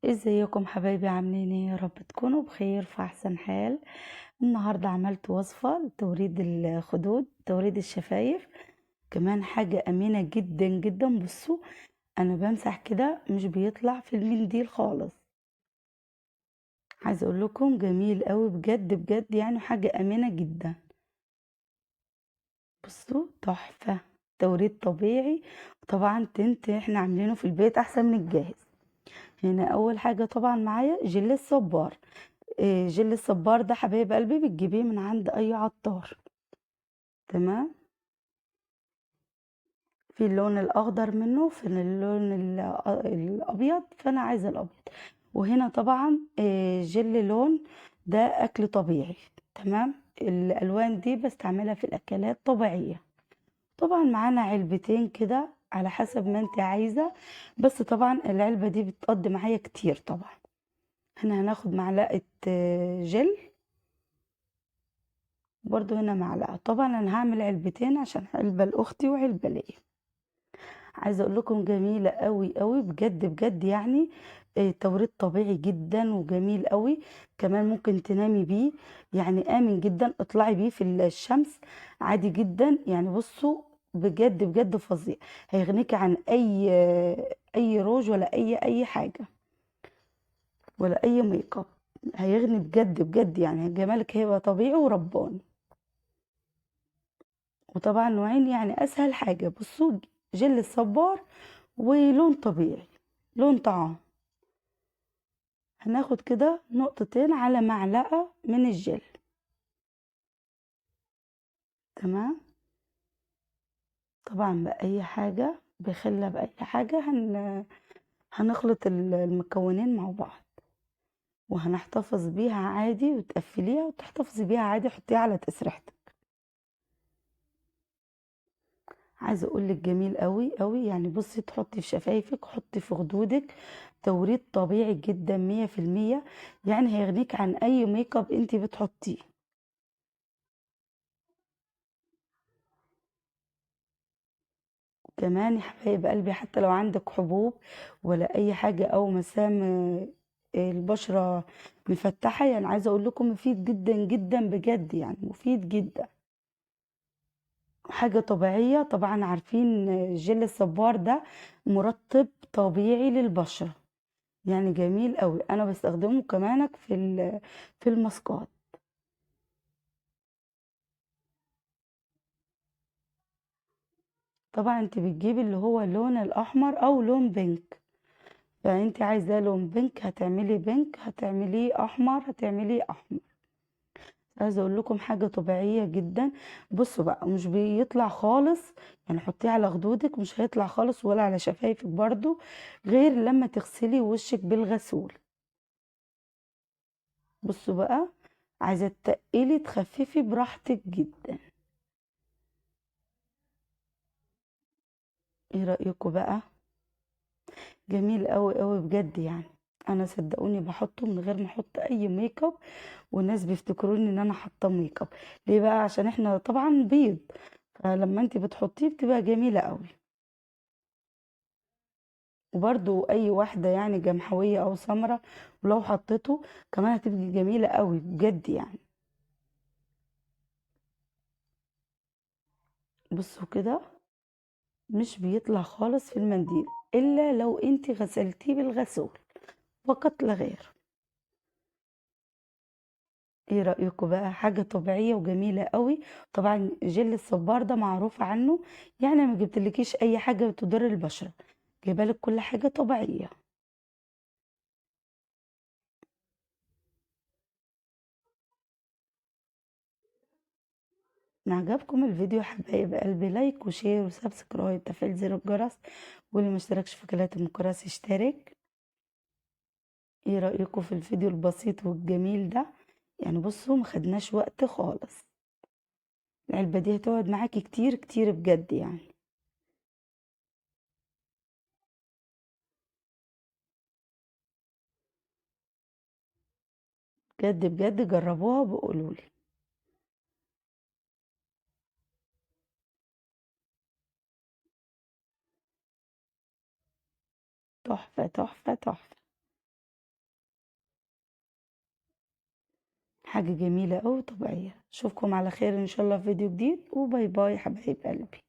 ازيكم حبايبي عاملين ايه؟ يا رب تكونوا بخير في احسن حال. النهارده عملت وصفة لتوريد الخدود، توريد الشفايف. كمان حاجة امنة جدا جدا. بصوا، انا بمسح كده مش بيطلع في المنديل خالص. عايزه اقول لكم جميل قوي بجد بجد، يعني حاجة امنة جدا. بصوا تحفة، توريد طبيعي. طبعا تنت احنا عاملينه في البيت احسن من الجاهز. هنا اول حاجة طبعا معايا جل الصبار. جل الصبار ده حبايب قلبي بتجيبيه من عند اي عطار. تمام. في اللون الاخضر منه، في اللون الابيض، فانا عايزه الابيض. وهنا طبعا جل لون، ده اكل طبيعي. تمام. الالوان دي بستعملها في الاكلات طبيعيه. طبعا معانا علبتين كده على حسب ما انت عايزه، بس طبعا العلبه دي بتقضي معايا كتير طبعا. هنا هناخد معلقه جل. برضو هنا معلقة. طبعا انا هعمل علبتين عشان علبة لاختي وعلبة ليا. عايزة اقول لكم جميلة قوي قوي بجد بجد يعني. توريد طبيعي جدا وجميل قوي. كمان ممكن تنامي بيه، يعني امن جدا. اطلعي بيه في الشمس عادي جدا. يعني بصوا، بجد بجد فظيع. هيغنيكي عن اي روج ولا اي حاجة ولا اي ميك اب. هيغني بجد بجد، يعني جمالك هيبقى طبيعي ورباني. وطبعا نوعين، يعني اسهل حاجة بصوا، جل الصبار ولون طبيعي، لون طعام. هناخد كده نقطتين على معلقة من الجل. تمام. طبعا بأي حاجة، بخلة بأي حاجة هنخلط المكونين مع بعض. وهنحتفظ بيها عادي، وتقفليها وتحتفظي بيها عادي، حطيها على تسريحتك. عايزه اقول لك جميل قوي قوي. يعني بصي، تحطي في شفايفك، حطي في خدودك. توريد طبيعي جدا 100%. يعني هيغنيك عن اي ميك اب انت بتحطيه. كمان يا حبايب قلبي، حتى لو عندك حبوب ولا اي حاجه او مسام، البشره مفتحه، يعني عايزه اقول لكم مفيد جدا جدا بجد، يعني مفيد جدا. حاجه طبيعيه. طبعا عارفين جل الصبار ده مرطب طبيعي للبشره. يعني جميل قوي. انا بستخدمه كمانك في الماسكات. طبعا انت بتجيبي اللي هو اللون الاحمر او لون بينك. فانت عايزاه لون بينك هتعملي بينك، هتعمليه احمر هتعمليه احمر. عايزه اقول لكم حاجه طبيعيه جدا. بصوا بقى، مش بيطلع خالص. يعني حطيه على خدودك مش هيطلع خالص، ولا على شفايفك برضو، غير لما تغسلي وشك بالغسول. بصوا بقى، عايزه تقلي تخففي براحتك جدا. ايه رايكم بقى؟ جميل قوي قوي بجد يعني. انا صدقوني بحطه من غير ما احط اي ميك اب. والناس بيفتكروني ان انا حاطه ميك اب. ليه بقى؟ عشان احنا طبعا بيض. فلما انت بتحطيه بتبقى جميله قوي. وبرضو اي واحده يعني جمحويه او سمره، ولو حطيته كمان هتبقى جميله قوي بجد يعني. بصوا كده، مش بيطلع خالص في المنديل الا لو انت غسلتيه بالغسول، فقط لا غير. ايه رأيكم بقى؟ حاجة طبيعية وجميلة قوي. طبعا جل الصبار ده معروف عنه، يعني ما جبتلكيش اي حاجة تضر البشرة، جايبالك كل حاجة طبيعية. إن عجبكم الفيديو حبايب قلبي، لايك وشير وسبسكرايب، تفعيل زر الجرس. واللي مشتركش في قناة المكرس يشترك. ايه رأيكم في الفيديو البسيط والجميل ده؟ يعني بصوا، مخدناش وقت خالص. العلبة دي هتقعد معاكي كتير كتير بجد يعني. بجد بجد جربوها وبقولولي. تحفة تحفة تحفة. حاجة جميلة أوي طبيعية. اشوفكم على خير ان شاء الله في فيديو جديد، وباي باي حبايب قلبي.